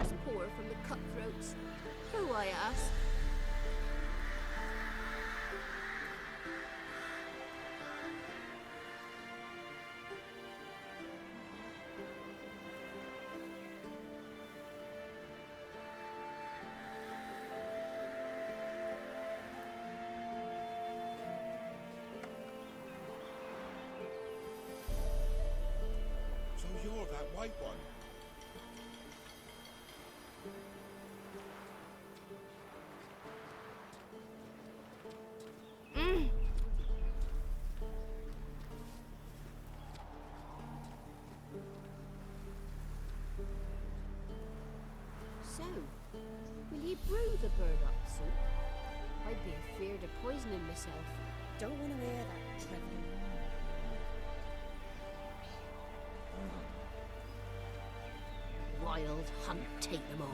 us poor from the cutthroats? Who, I ask? So you're that white one. So, will ye brew the burdock soup? I'd be afeard of poisoning myself. Don't want to hear that, Trevor. Wild hunt take them all.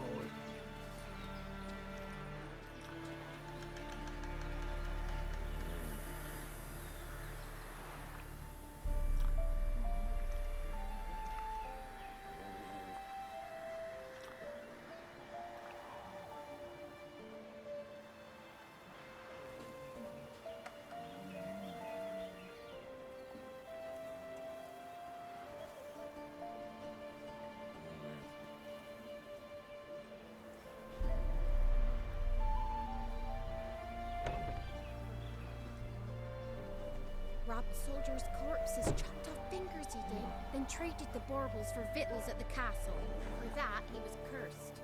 Robbed soldiers' corpses, chopped off fingers he did, then traded the baubles for victuals at the castle. For that he was cursed.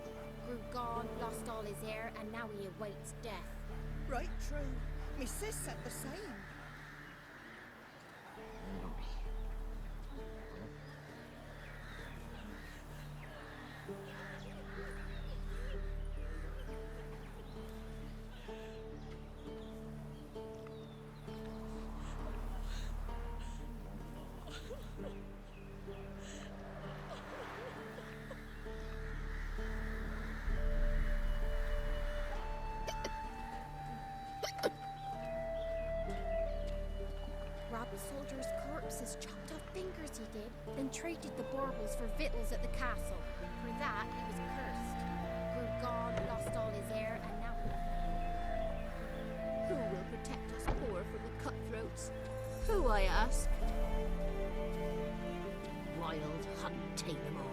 Grew gone, lost all his heir, and now he awaits death. Right true. Me sis said the same. Robbed soldiers' corpses, chopped off fingers he did, then traded the baubles for victuals at the castle. For that he was cursed. Grew gone, lost all his heir, and now Who will protect us poor from the cutthroats? Who, I ask? Wild hunt take them all.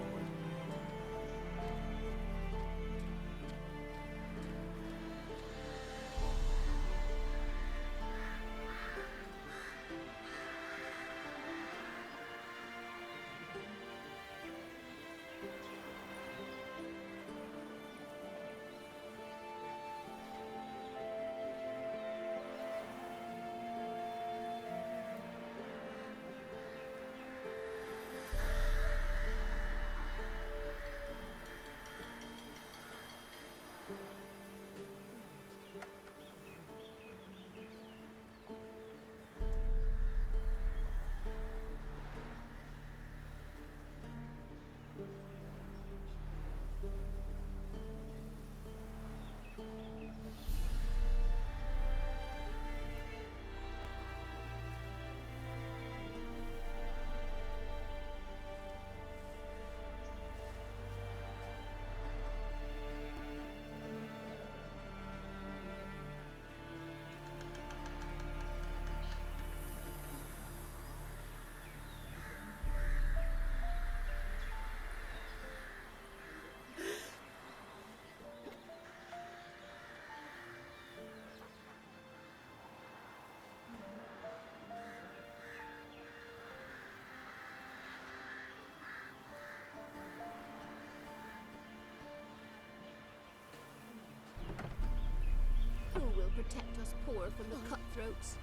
Who will protect us poor from the cutthroats?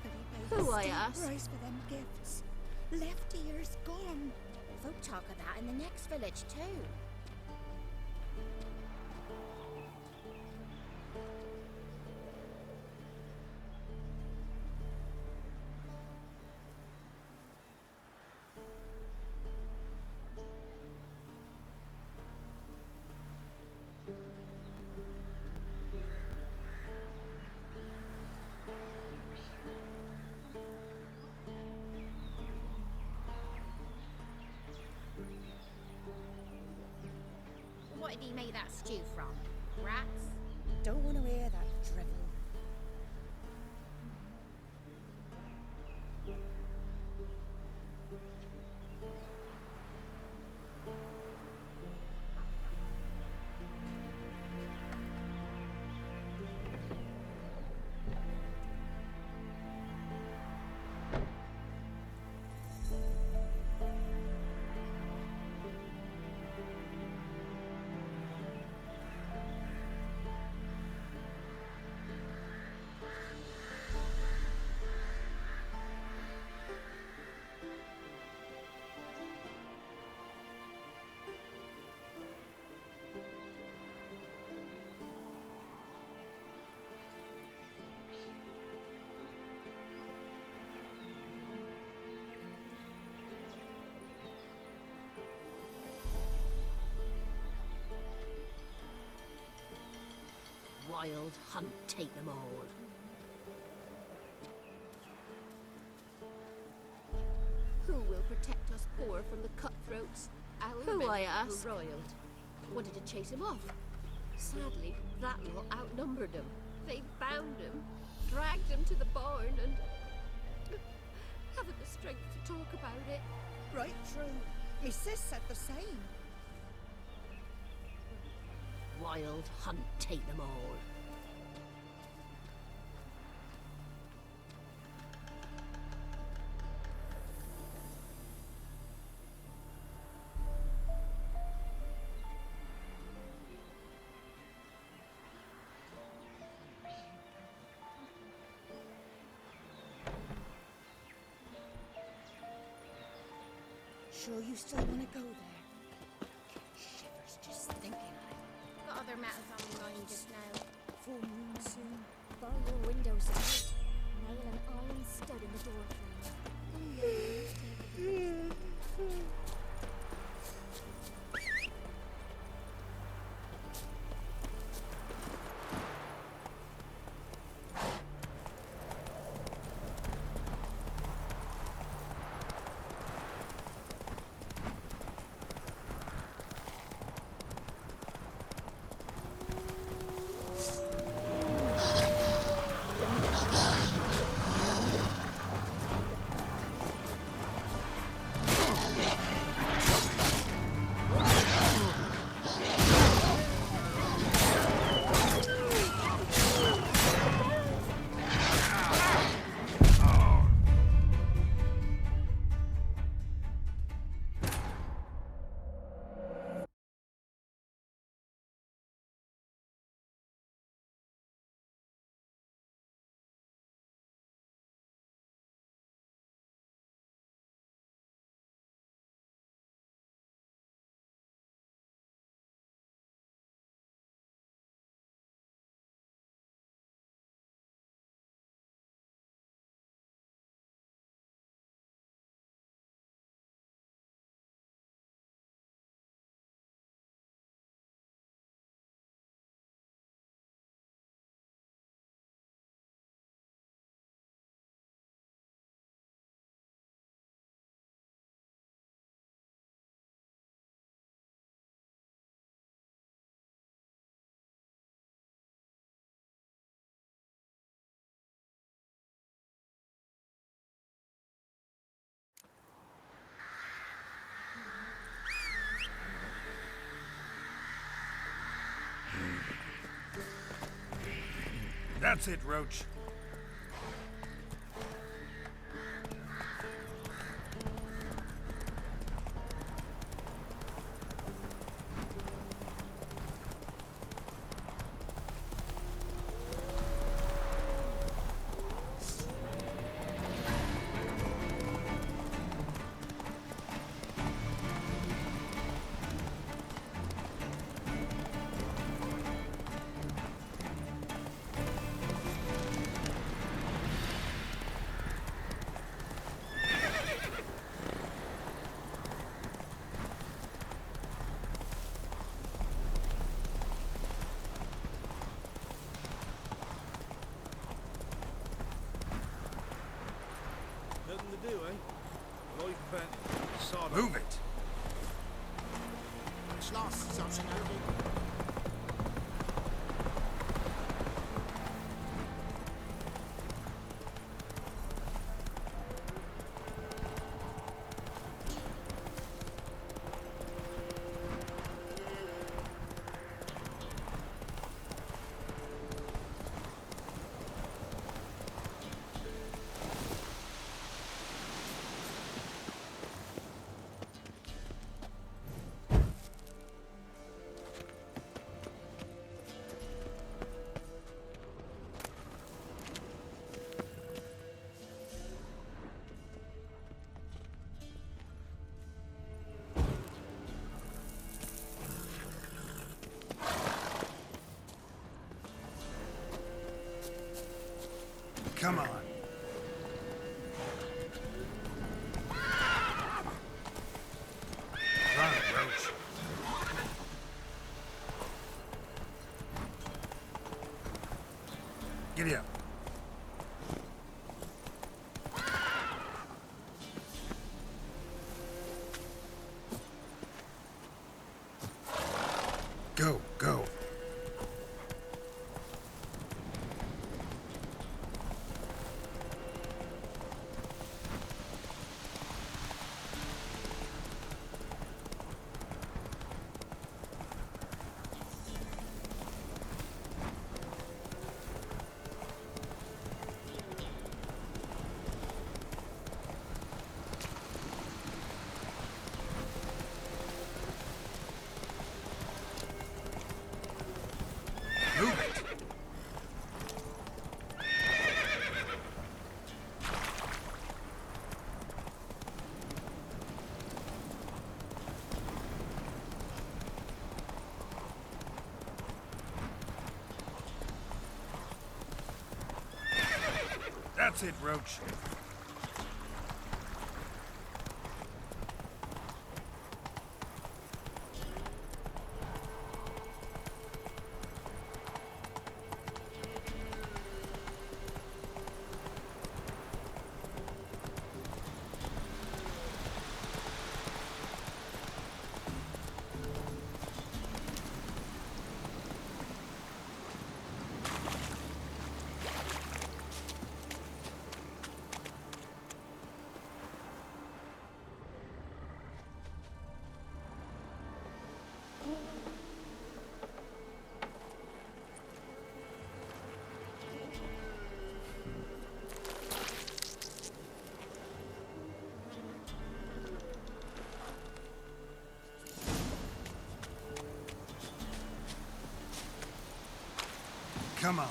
Who, I ask? Price for them gifts. Left ears gone. folk talk of that in the next village too. What did he make that stew from? Rats? Don't want to hear that drivel. Wild hunt take them all. Who will protect us poor from the cutthroats? Our Who, men I ask? were roiled. Wanted to chase him off. Sadly, that lot outnumbered him. They bound him, dragged him to the barn, and haven't the strength to talk about it. Right true. Me sis said the same. Wild hunt take them all. Sure you still want to go there? Get shivers just thinking of it. Got other matters on my mind just now. Full moon soon. Bar your windows out. Nail an iron stud in the door frame. That's it, Roach. lost, so Shinobi. Come on. Run, Roach. Giddy up. Go, go. Move it. That's it, Roach. Come on.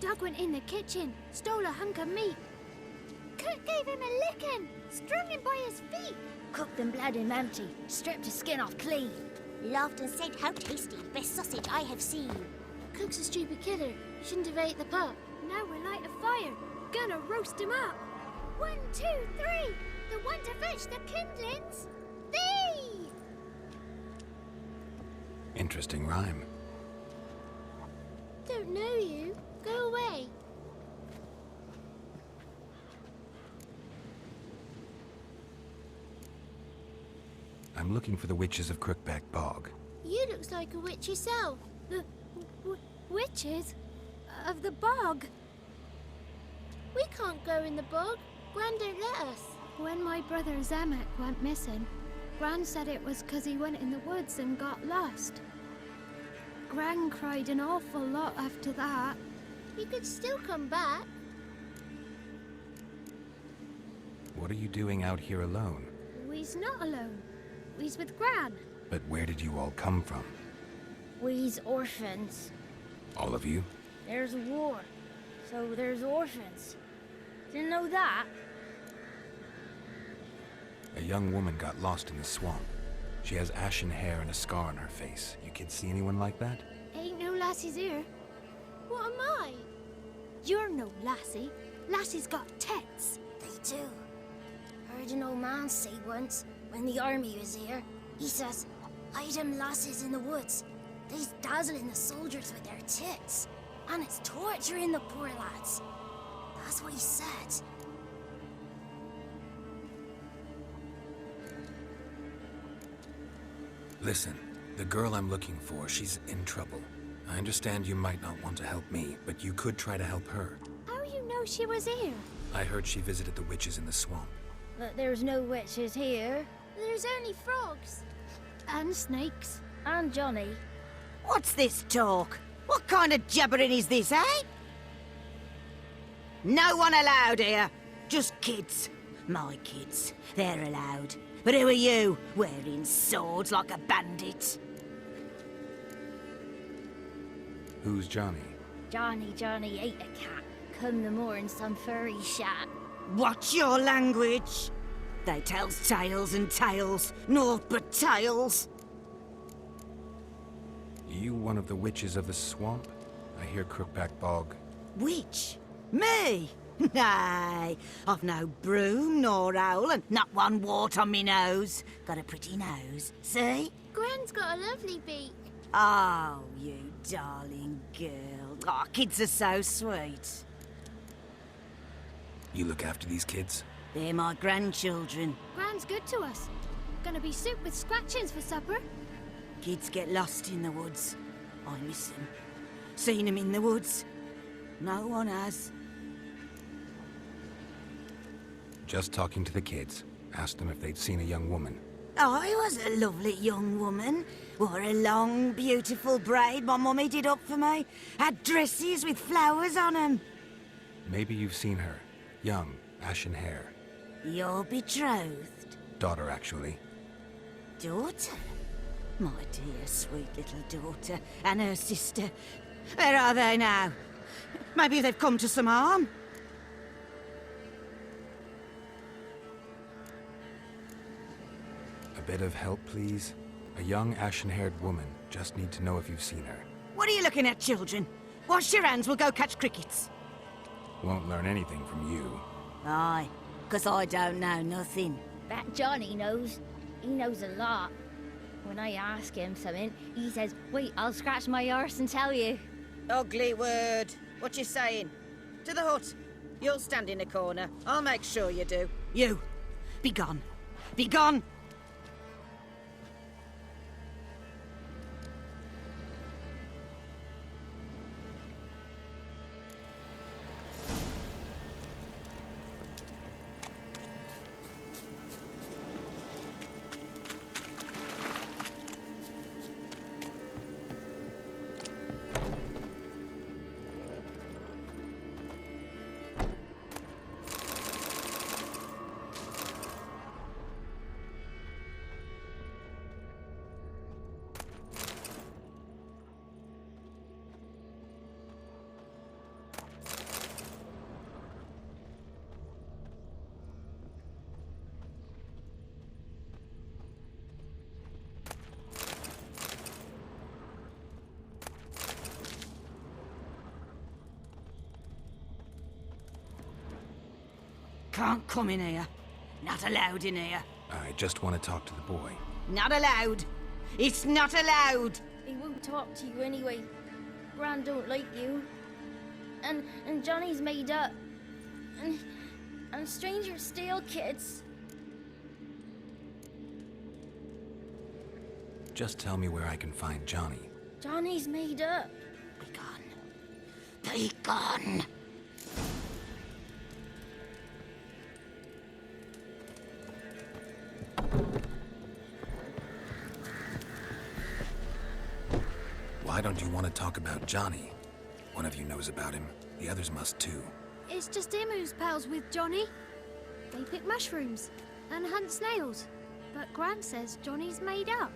Doug went in the kitchen, stole a hunk of meat. Cook gave him a licking, strung him by his feet. Cooked and bled him empty, stripped his skin off clean. Laughed and said, "How tasty, best sausage I have seen." Cook's a stupid killer, shouldn't have ate the pup. Now we'll light a fire, gonna roast him up. 1, 2, 3, the one to fetch the kindlings. Thee! Interesting rhyme. Don't know you. Go away. I'm looking for the witches of Crookback Bog. You looks like a witch yourself. The witches? Of the bog? We can't go in the bog. Gran don't let us. When my brother Zemek went missing, Gran said it was 'cause he went in the woods and got lost. Gran cried an awful lot after that. He could still come back. What are you doing out here alone? We's not alone. We's with Gran. But where did you all come from? We's orphans. All of you? There's a war, so there's orphans. Didn't know that? A young woman got lost in the swamp. She has ashen hair and a scar on her face. You kids see anyone like that? Ain't no lassies here. What am I? You're no lassie. Lassie's got tits. They do. Heard an old man say once, when the army was here, he says, "Hide them lasses in the woods. They's dazzling the soldiers with their tits. And it's torturing the poor lads." That's what he said. Listen, the girl I'm looking for, she's in trouble. I understand you might not want to help me, but you could try to help her. How you know she was here? I heard she visited the witches in the swamp. But there's no witches here. There's only frogs. And snakes. And Johnny. What's this talk? What kind of jabbering is this, eh? No one allowed here. Just kids. My kids. They're allowed. But who are you, wearing swords like a bandit? Who's Johnny? Johnny ate a cat. Come the more in some furry shat. Watch your language. They tells tales and tales. Naught but tales. You one of the witches of the swamp? I hear Crookback Bog. Witch? Me? Nay, I've no broom nor owl and not one wart on me nose. Got a pretty nose, see? Gran's got a lovely beak. Oh, you darling girl. Oh, kids are so sweet. You look after these kids? They're my grandchildren. Gran's good to us. Gonna be soup with scratchings for supper. Kids get lost in the woods. I miss them. Seen them in the woods. No one has. Just talking to the kids. Asked them if they'd seen a young woman. I was a lovely young woman. Wore a long, beautiful braid my mummy did up for me. Had dresses with flowers on 'em. Maybe you've seen her. Young, ashen hair. You're betrothed? Daughter, actually. Daughter? My dear, sweet little daughter. And her sister. Where are they now? Maybe they've come to some harm. A bit of help, please? A young, ashen-haired woman. Just need to know if you've seen her. What are you looking at, children? Wash your hands, we'll go catch crickets. Won't learn anything from you. Aye, 'cause I don't know nothing. That Johnny knows. He knows a lot. When I ask him something, he says, "Wait, I'll scratch my arse and tell you." Ugly word. What you saying? To the hut. You'll stand in a corner. I'll make sure you do. You, be gone. Be gone! can't come in here. Not allowed in here. I just want to talk to the boy. Not allowed. It's not allowed. He won't talk to you anyway. Gran don't like you. And Johnny's made up. And strangers steal kids. Just tell me where I can find Johnny. Johnny's made up. Be gone. Be gone. Why don't you want to talk about Johnny? One of you knows about him. The others must too. It's just him who's pals with Johnny. They pick mushrooms and hunt snails. But Gran says Johnny's made up.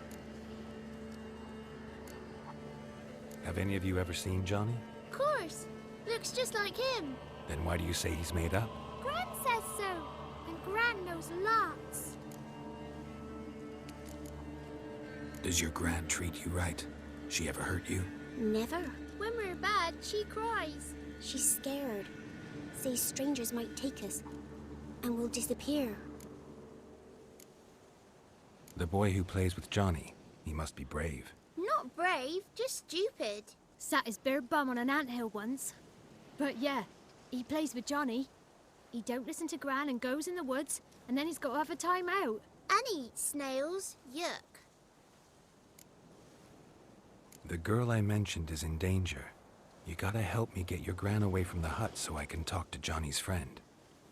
Have any of you ever seen Johnny? Of course. Looks just like him. Then why do you say he's made up? Gran says so. And Gran knows lots. Does your Gran treat you right? She ever hurt you? Never. When we're bad, she cries. She's scared. Says strangers might take us. And we'll disappear. The boy who plays with Johnny, he must be brave. Not brave, just stupid. Sat his bare bum on an anthill once. But yeah, he plays with Johnny. He don't listen to Gran and goes in the woods, and then he's got to have a time out. And he eats snails. Yuck. The girl I mentioned is in danger. You gotta help me get your Gran away from the hut so I can talk to Johnny's friend.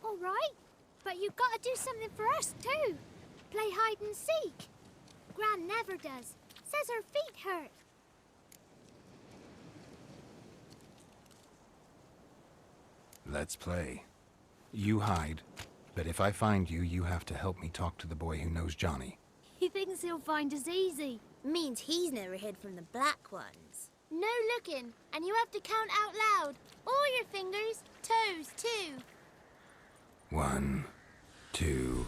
All right, but you've got to do something for us too. Play hide and seek. Gran never does. Says her feet hurt. Let's play. You hide, but if I find you, you have to help me talk to the boy who knows Johnny. He thinks he'll find us easy. Means he's never hid from the black ones. No looking, and you have to count out loud. All your fingers, toes too. 1, 2,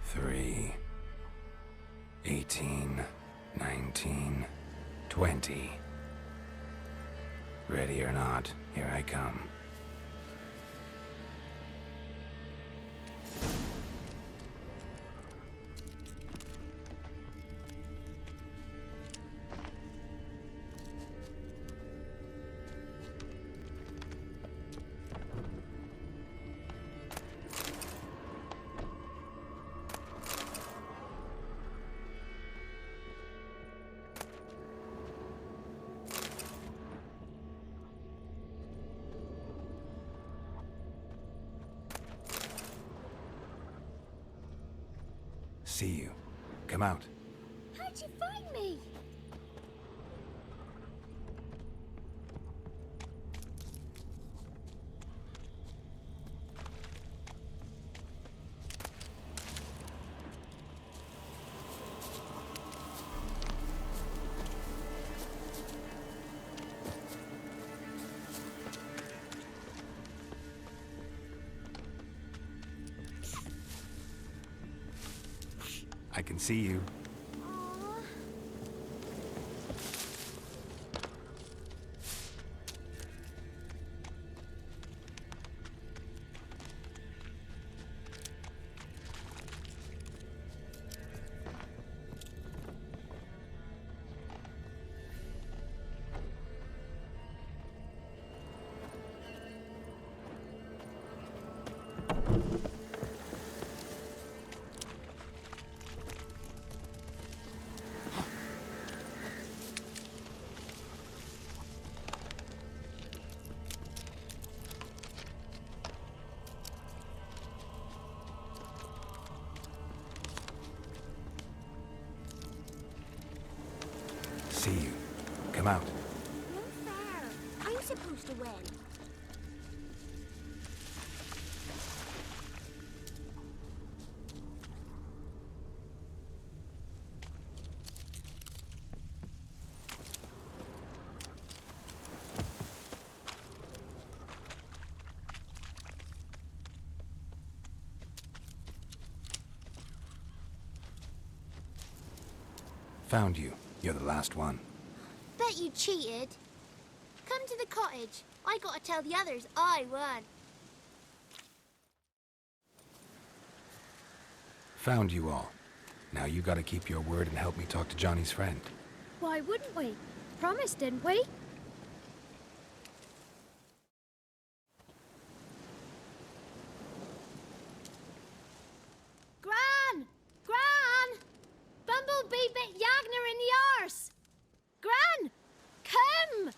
3, 18, 19, 20. Ready or not, here I come. See you. Come out. How'd you find me? I can see you. See you. Come out. No fair. I'm supposed to win. Found you. You're the last one. Bet you cheated. Come to the cottage. I gotta tell the others I won. Found you all. Now you gotta keep your word and help me talk to Johnny's friend. Why wouldn't we? Promised, didn't we? Gran! Gran! Bumblebee bit Yagner in the arse! Gran! Come!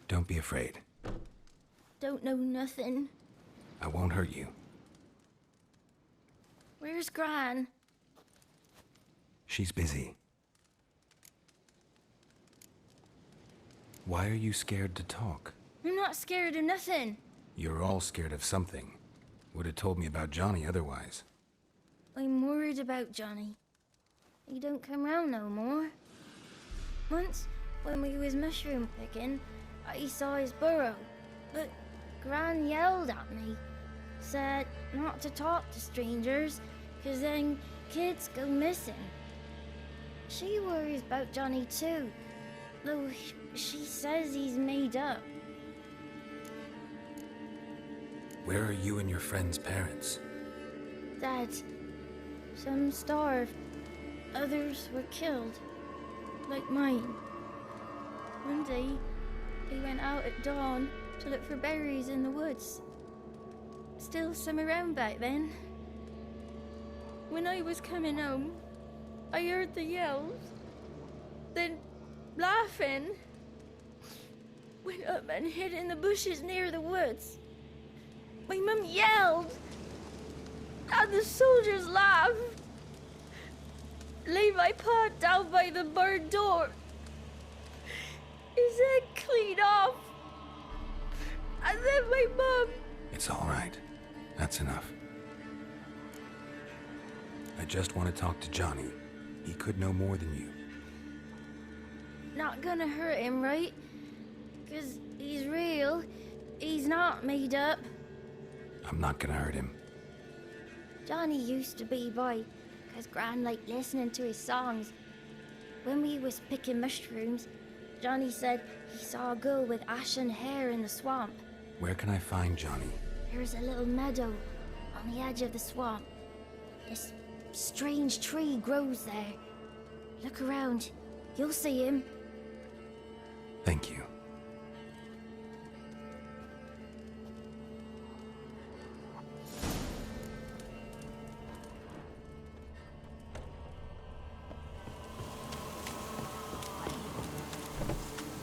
Don't be afraid. Don't know nothing. I won't hurt you. Where's Gran? She's busy. Why are you scared to talk? I'm not scared of nothing. You're all scared of something. Would have told me about Johnny otherwise. I'm worried about Johnny. He don't come round no more. Once, when we was mushroom picking, I saw his burrow, but Gran yelled at me, said not to talk to strangers, 'cause then kids go missing. She worries about Johnny too, though she says he's made up. Where are you and your friend's parents? Dad, some starved, others were killed, like mine. One day, he went out at dawn to look for berries in the woods. Still some around back then. When I was coming home, I heard the yells. Then, laughing, went up and hid in the bushes near the woods. My mum yelled, and the soldiers laughed. Laid my pa down by the barn door. His head clean off. And then my mum... It's all right. That's enough. I just want to talk to Johnny. He could know more than you. Not gonna hurt him, right? 'Cause he's real. He's not made up. I'm not gonna hurt him. Johnny used to be by, 'cause Gran liked listening to his songs. When we was picking mushrooms, Johnny said he saw a girl with ashen hair in the swamp. Where can I find Johnny? There's a little meadow on the edge of the swamp. This strange tree grows there. Look around. You'll see him. Thank you.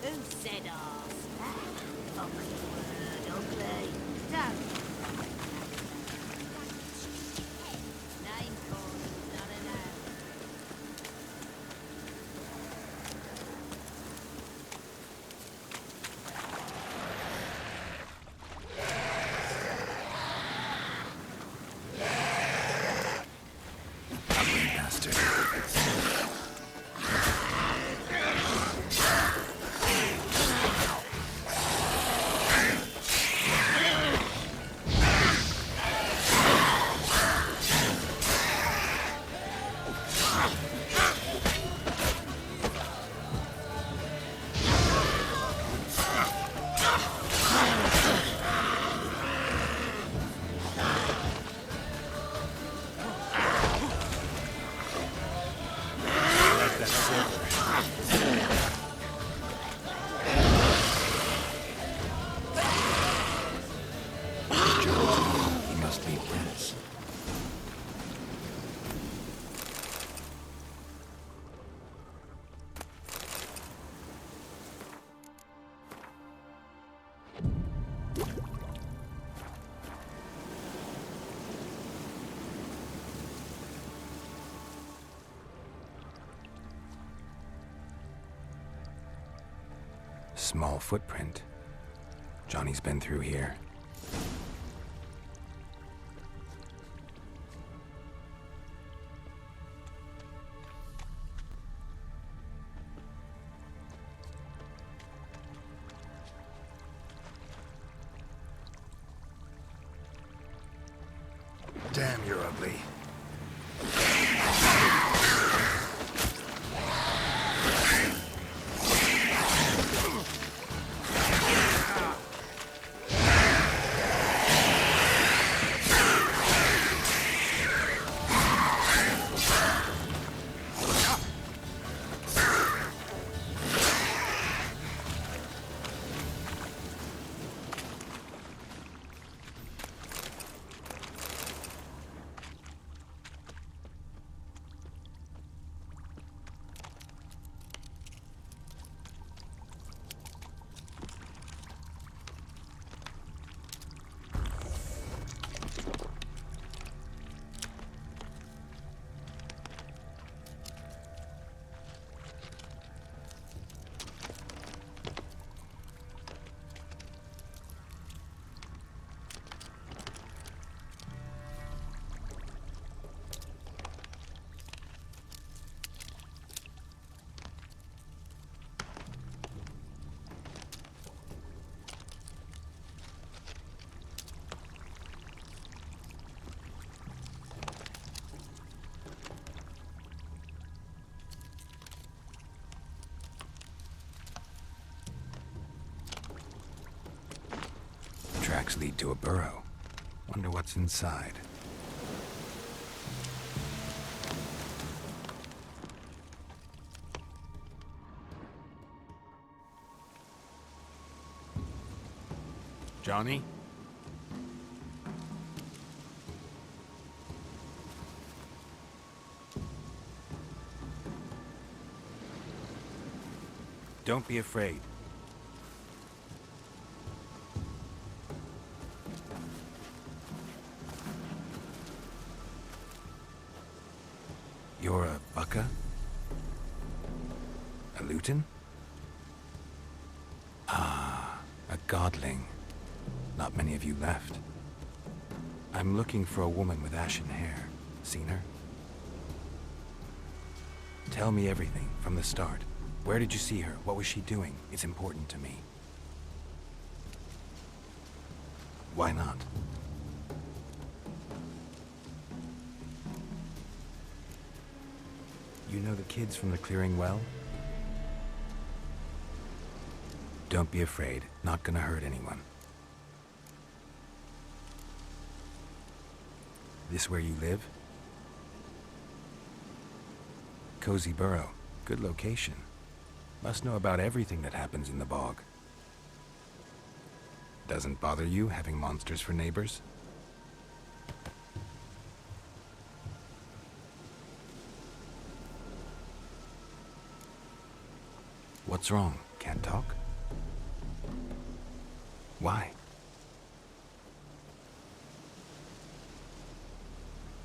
Who said ours? Fucking word, ugly. Don't. Name calling, not enough. Ugly bastard. He must be Prince. Small footprint. Johnny's been through here. Damn, you're ugly. tracks lead to a burrow. Wonder what's inside. Johnny? Don't be afraid. You're a Bucka? A Luton? Ah, a godling. Not many of you left. I'm looking for a woman with ashen hair. Seen her? Tell me everything, from the start. Where did you see her? What was she doing? It's important to me. Why not? You know the kids from the clearing well? Don't be afraid. Not gonna hurt anyone. This where you live? Cozy Burrow. Good location. Must know about everything that happens in the bog. Doesn't bother you having monsters for neighbors? What's wrong? Can't talk? Why?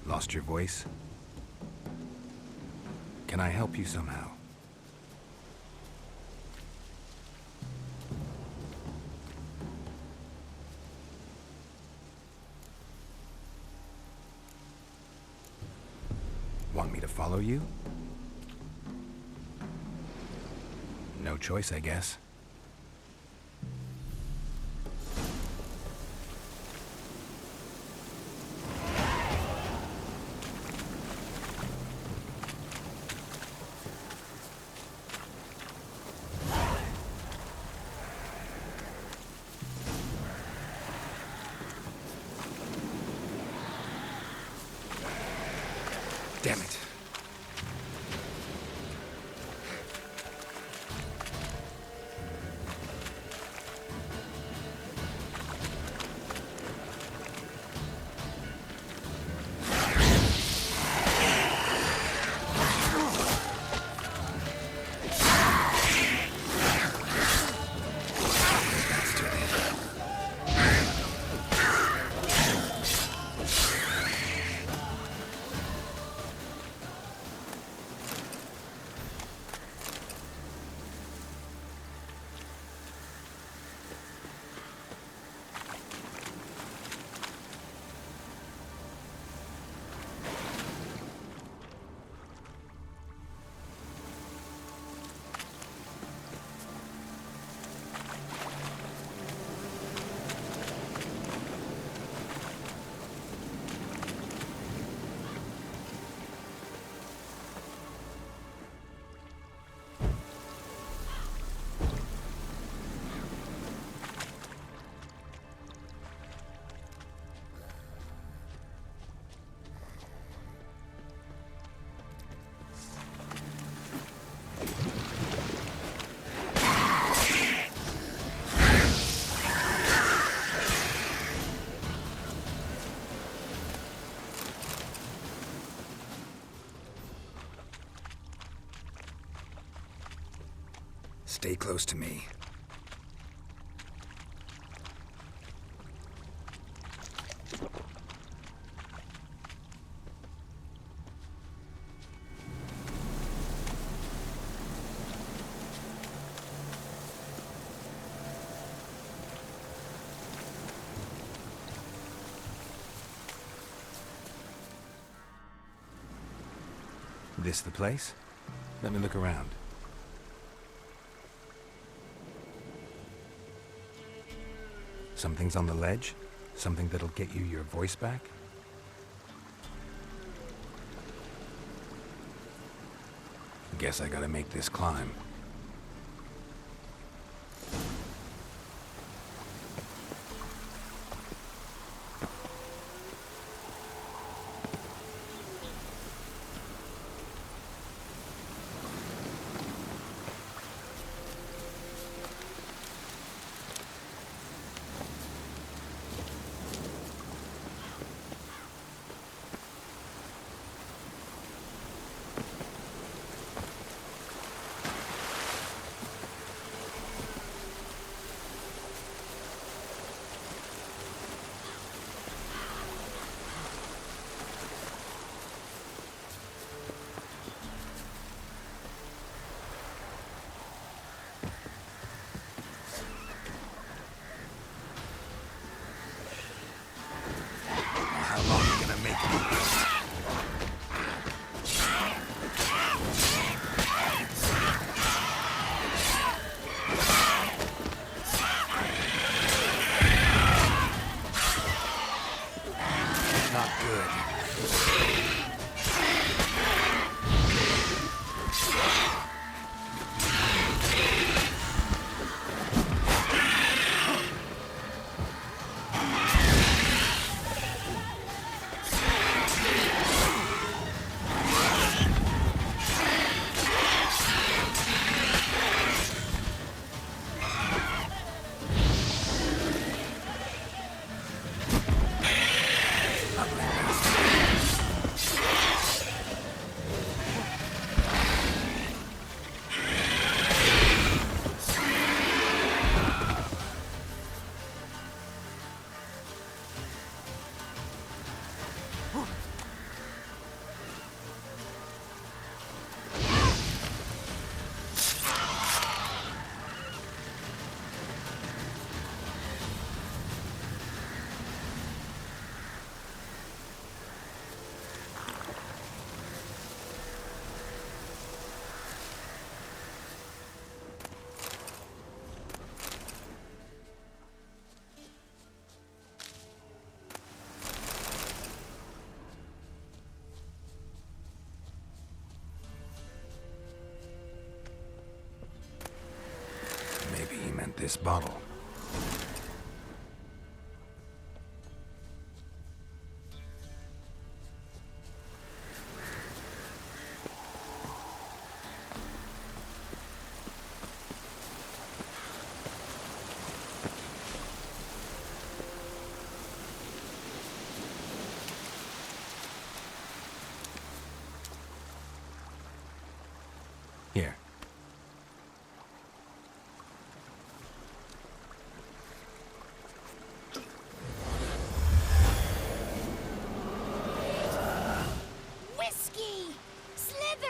Lost your voice? Can I help you somehow? Want me to follow you? No choice, I guess. Damn it. Stay close to me. This the place? Let me look around. Something's on the ledge? Something that'll get you your voice back? Guess I gotta make this climb. this bottle. Here. Whiskey! Slither!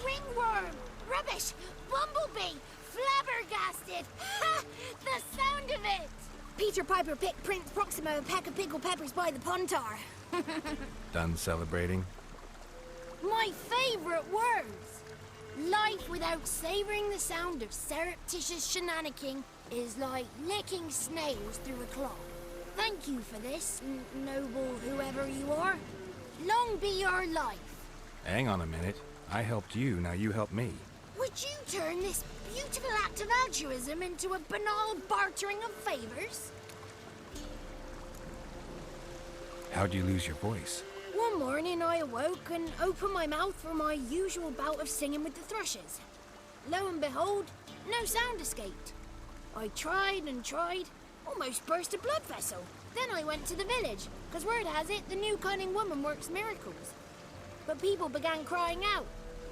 Ringworm! Rubbish! Bumblebee! Flabbergasted! Ha! The sound of it! Peter Piper picked Prince Proximo a pack of pickled peppers by the Pontar. Done celebrating? My favorite words! Life without savoring the sound of surreptitious shenanigans is like licking snails through a cloth. Thank you for this, noble whoever you are. Long be your life. Hang on a minute. I helped you, now you help me. Would you turn this beautiful act of altruism into a banal bartering of favors? How'd you lose your voice? One morning I awoke and opened my mouth for my usual bout of singing with the thrushes. Lo and behold, no sound escaped. I tried and tried, almost burst a blood vessel. Then I went to the village, because word has it the new cunning woman works miracles. But people began crying out,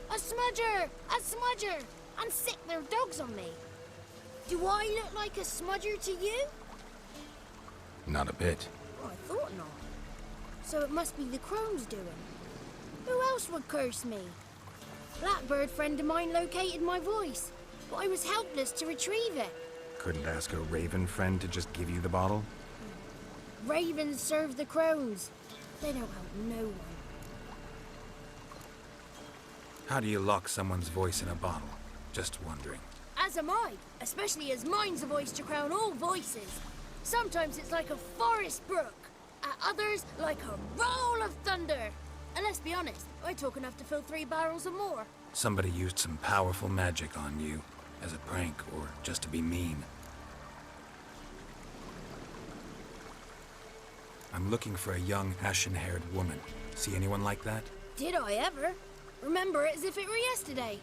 "A smudger! A smudger!" and sicked their dogs on me. Do I look like a smudger to you? Not a bit. Well, I thought not. So it must be the crone's doing. Who else would curse me? Blackbird friend of mine located my voice, but I was helpless to retrieve it. Couldn't ask a raven friend to just give you the bottle? Ravens serve the crones. They don't help no one. How do you lock someone's voice in a bottle? Just wondering. As am I, especially as mine's a voice to crown all voices. Sometimes it's like a forest brook, at others like a roll of thunder. And let's be honest, I talk enough to fill 3 barrels or more. Somebody used some powerful magic on you, as a prank or just to be mean. I'm looking for a young, ashen-haired woman. See anyone like that? Did I ever? Remember it as if it were yesterday.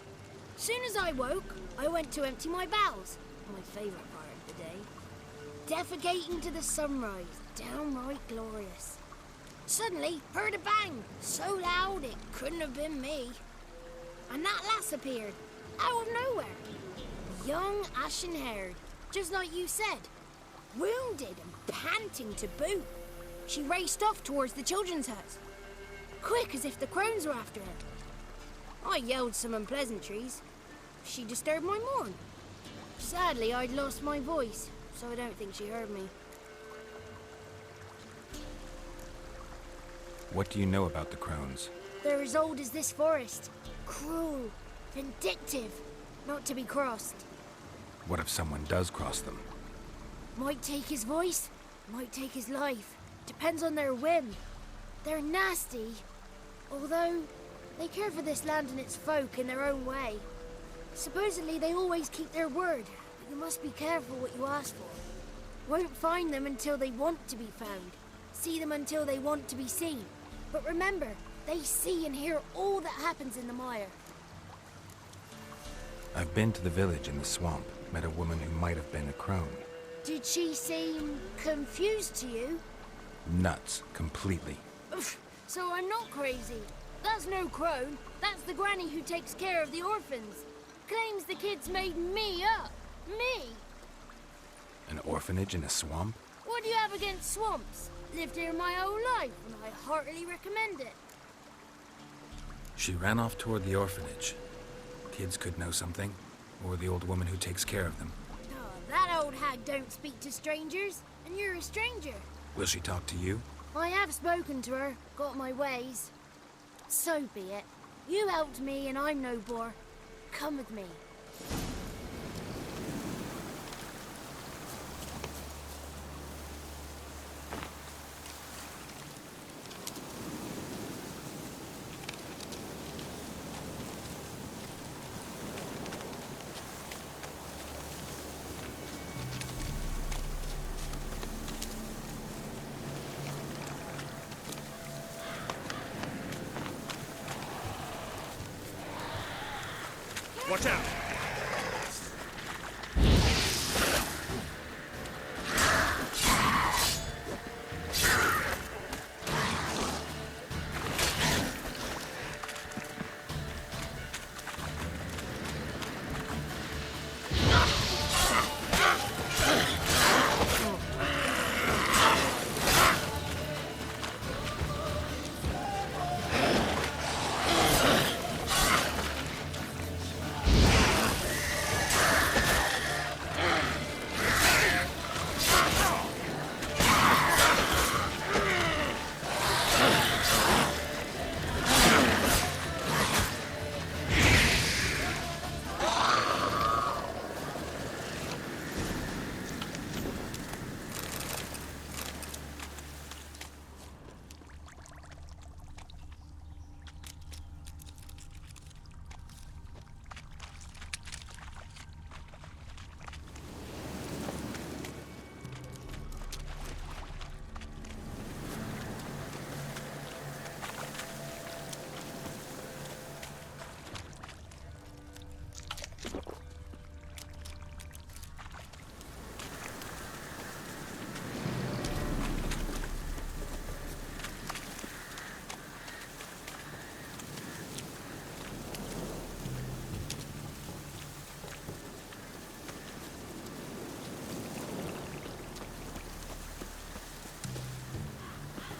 Soon as I woke, I went to empty my bowels. My favourite part of the day. Defecating to the sunrise, downright glorious. Suddenly, heard a bang, so loud it couldn't have been me. And that lass appeared, out of nowhere. Young, ashen-haired, just like you said. Wounded and panting to boot. She raced off towards the children's hut. Quick as if the crones were after her. I yelled some unpleasantries. She disturbed my morn. Sadly, I'd lost my voice, so I don't think she heard me. What do you know about the crones? They're as old as this forest. Cruel, vindictive, not to be crossed. What if someone does cross them? Might take his voice, might take his life. Depends on their whim. They're nasty, although they care for this land and its folk in their own way. Supposedly they always keep their word, but you must be careful what you ask for. Won't find them until they want to be found. See them until they want to be seen. But remember, they see and hear all that happens in the mire. I've been to the village in the swamp, met a woman who might have been a crone. Did she seem confused to you? Nuts, completely. So I'm not crazy. That's no crone. That's the granny who takes care of the orphans. Claims the kids made me up. Me! An orphanage in a swamp? What do you have against swamps? Lived here my whole life, and I heartily recommend it. She ran off toward the orphanage. Kids could know something, or the old woman who takes care of them. Oh, that old hag don't speak to strangers, and you're a stranger. Will she talk to you? I have spoken to her, got my ways. So be it. You helped me, and I'm no bore. Come with me. Watch out!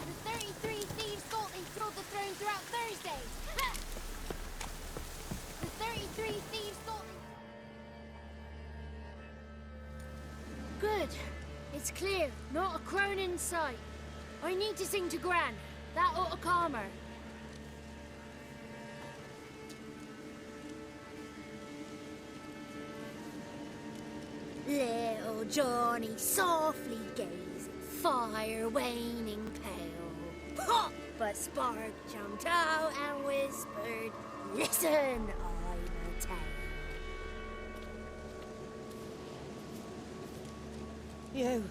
The 33 thieves thought they stole the throne throughout Thursday. The 33 thieves thought Good. It's clear. Not a crone in sight. I need to sing to Gran. That ought to calm her. Little Johnny softly gazed, fire waning pale. Pop! But Spark jumped out and whispered, "Listen, I'm a tale." You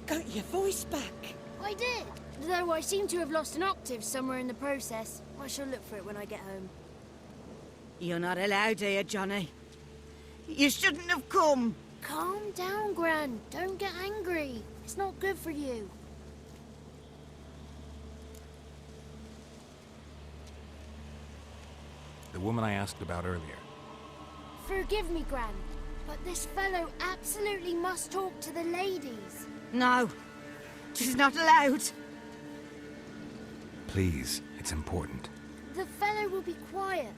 got your voice back. I did, though I seem to have lost an octave somewhere in the process. I shall look for it when I get home. You're not allowed here, Johnny. You shouldn't have come. Calm down, Gran. Don't get angry. It's not good for you. The woman I asked about earlier. Forgive me, Gran, but this fellow absolutely must talk to the ladies. No, she's not allowed. Please, it's important. The fellow will be quiet.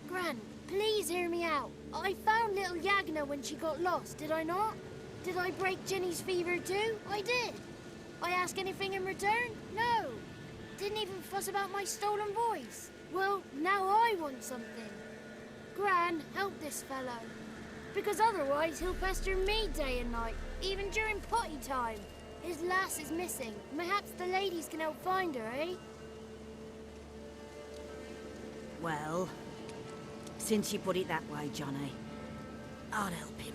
Gran, please hear me out. I found little Yagna when she got lost, did I not? Did I break Ginny's fever too? I did. I ask anything in return? No. Didn't even fuss about my stolen voice. Well, now I want something. Gran, help this fellow. Because otherwise he'll pester me day and night, even during potty time. His lass is missing. Perhaps the ladies can help find her, eh? Well, since you put it that way, Johnny, I'll help him.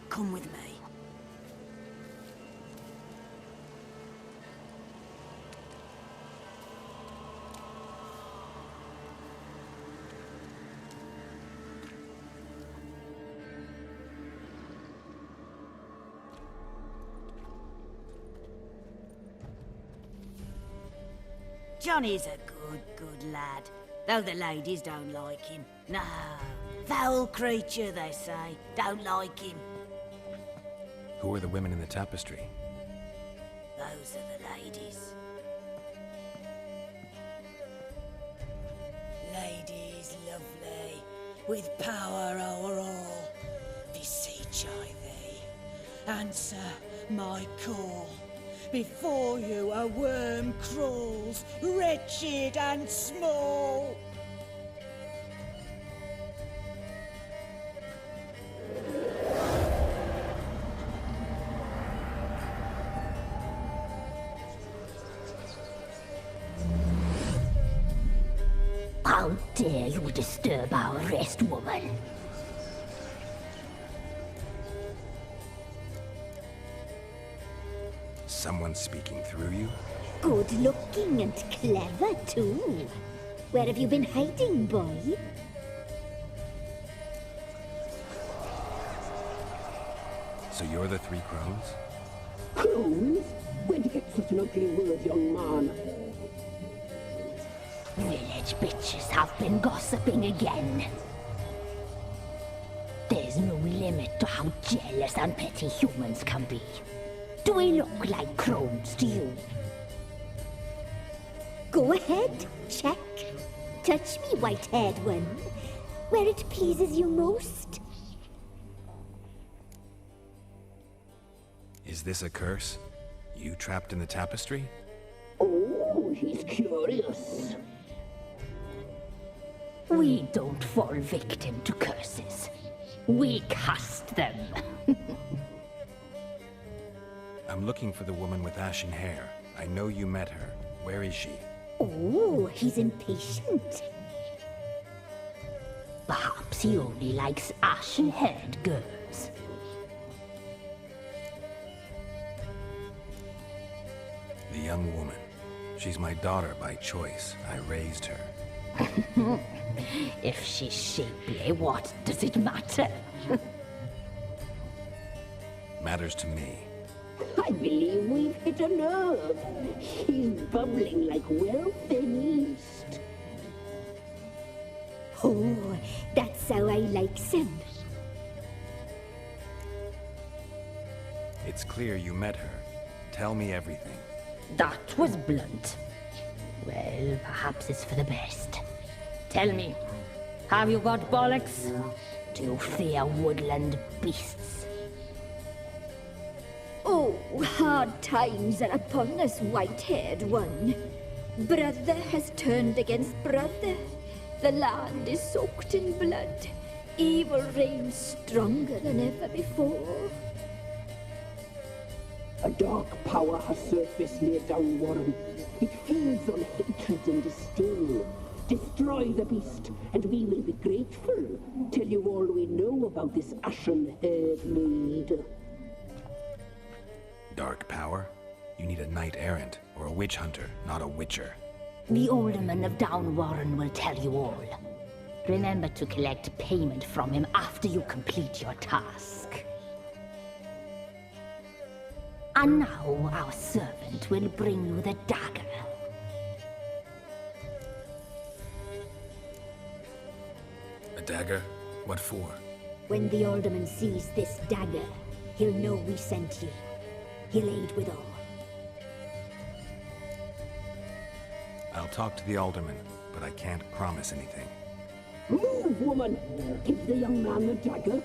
Come with me. Johnny's a good lad. Though the ladies don't like him. No. Foul creature, they say. Don't like him. Who are the women in the tapestry? Those are the ladies. Ladies lovely, with power o'er all. Beseech I thee, answer my call. Before you a worm crawls, wretched and small. How dare you disturb our rest, woman? Someone speaking through you? Good looking and clever, too. Where have you been hiding, boy? So you're the Three Crows? Crones? Where'd you get such an ugly word, young man? Village bitches have been gossiping again. There's no limit to how jealous and petty humans can be. Do we look like crones to you? Go ahead, check. Touch me, white-haired one, where it pleases you most. Is this a curse? You trapped in the tapestry? Oh, he's curious. We don't fall victim to curses. We cast them. I'm looking for the woman with ashen hair. I know you met her. Where is she? Oh, he's impatient. Perhaps he only likes ashen-haired girls. The young woman. She's my daughter by choice. I raised her. If she's shapely, what does it matter? Matters to me. I believe we've hit a nerve. He's bubbling like well-fed yeast. Oh, that's how I likes him. It's clear you met her. Tell me everything. That was blunt. Well, perhaps it's for the best. Tell me, have you got bollocks? Do you fear woodland beasts? Oh, hard times are upon us, white-haired one. Brother has turned against brother. The land is soaked in blood. Evil reigns stronger than ever before. A dark power has surfaced near Downwarren. It feeds on hatred and disdain. Destroy the beast, and we will be grateful. Tell you all we know about this ashen-haired maid. Dark power? You need a knight-errant or a witch hunter, not a witcher. The alderman of Downwarren will tell you all. Remember to collect payment from him after you complete your task. And now our servant will bring you the dagger. A dagger? What for? When the alderman sees this dagger, he'll know we sent you. He'll aid with all. I'll talk to the alderman, but I can't promise anything. Move, woman! Give the young man the dagger.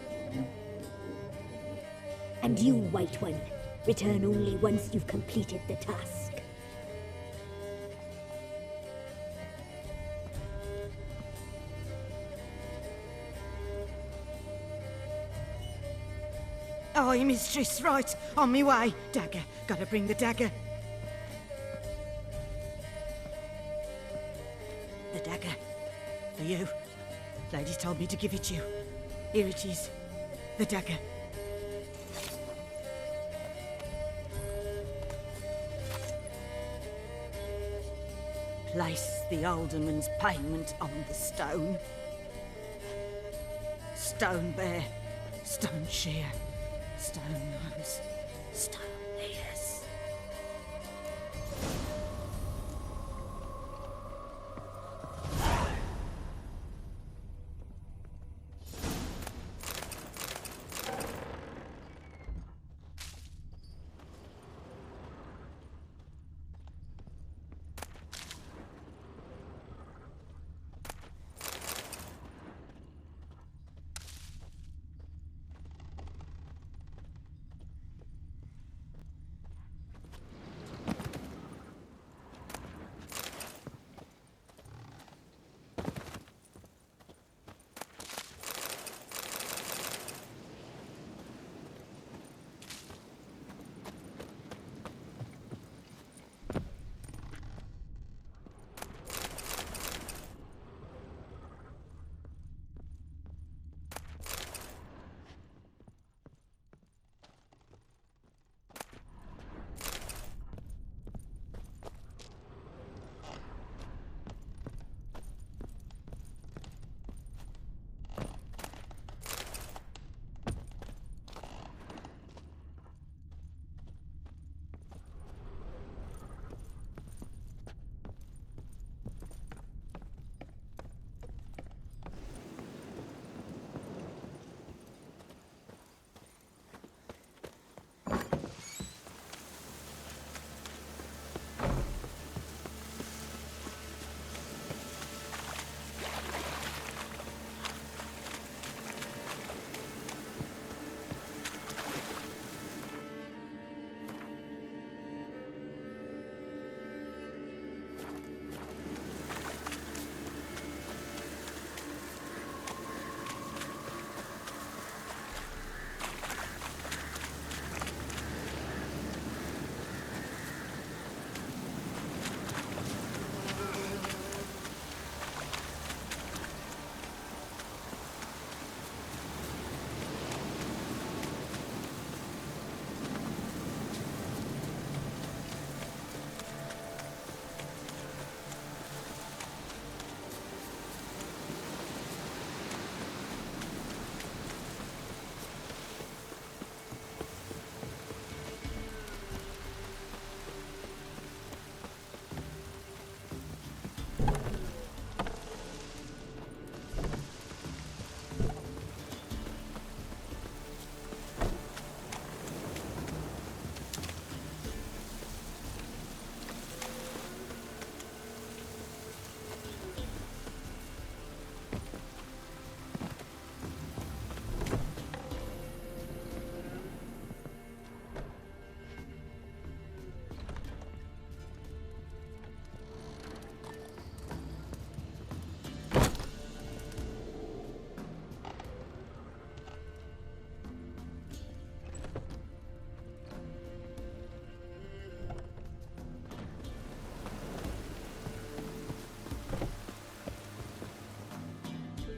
And you, White One, return only once you've completed the task. Aye, mistress, right. On me way. Dagger. Gotta bring the dagger. The dagger. For you. Ladies told me to give it you. Here it is. The dagger. Place the alderman's payment on the stone. Stone bear. Stone shear. Stone nose, stone ears.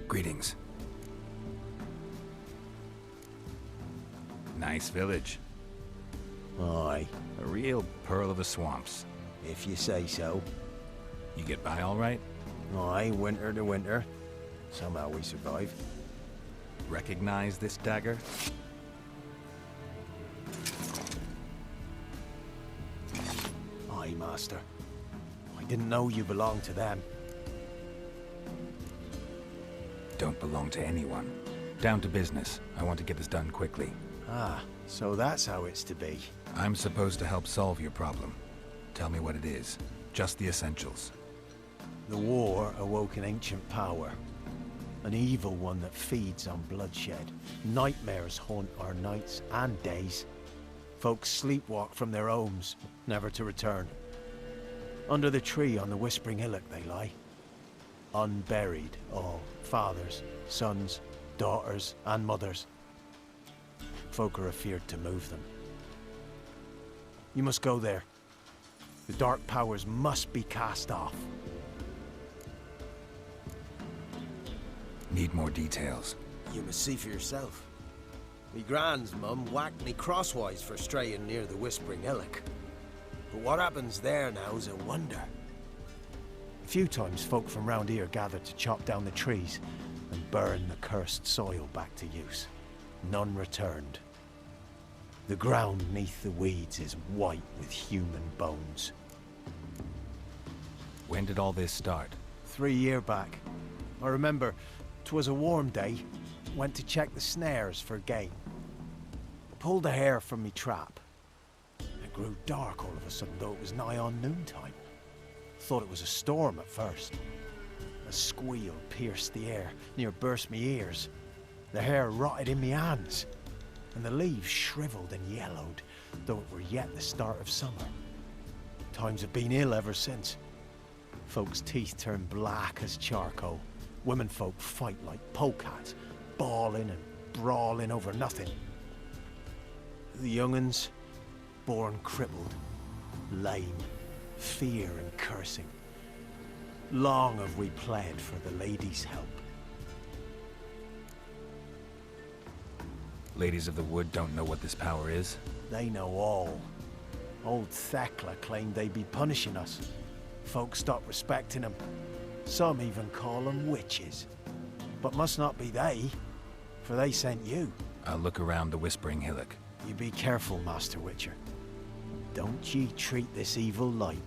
Greetings. Nice village. Aye, A real pearl of the swamps. if you say so. You get by all right? Aye, winter to winter. Somehow we survive. Recognize this dagger? Aye, master. I didn't know you belonged to them. Don't belong to anyone. Down to business. I want to get this done quickly. Ah, so that's how it's to be. I'm supposed to help solve your problem. Tell me what it is. Just the essentials. The war awoke an ancient power. An evil one that feeds on bloodshed. Nightmares haunt our nights and days. Folks sleepwalk from their homes, never to return. Under the tree on the Whispering Hillock they lie. Unburied, all. Fathers, sons, daughters, and mothers. Folk are afeared to move them. You must go there. The dark powers must be cast off. Need more details. You must see for yourself. Me grand's mum whacked me crosswise for straying near the Whispering Hillock. But what happens there now is a wonder. A few times folk from round here gathered to chop down the trees and burn the cursed soil back to use. None returned. The ground neath the weeds is white with human bones. When did all this start? 3 year back. I remember 'twas a warm day. Went to check the snares for game. Pulled a hare from me trap. It grew dark all of a sudden, though it was nigh on noontime. Thought it was a storm at first. A squeal pierced the air, near burst me ears. The hair rotted in me hands, and the leaves shriveled and yellowed, though it were yet the start of summer. Times have been ill ever since. Folks' teeth turn black as charcoal. Womenfolk fight like polecats, bawling and brawling over nothing. The young'uns, born crippled, lame, fear and cursing. Long have we pled for the ladies' help. Ladies of the Wood don't know what this power is? They know all. Old Thekla claimed they'd be punishing us. Folks stopped respecting them. Some even call them witches. But must not be they, for they sent you. I'll look around the Whispering Hillock. You be careful, Master Witcher. Don't ye treat this evil light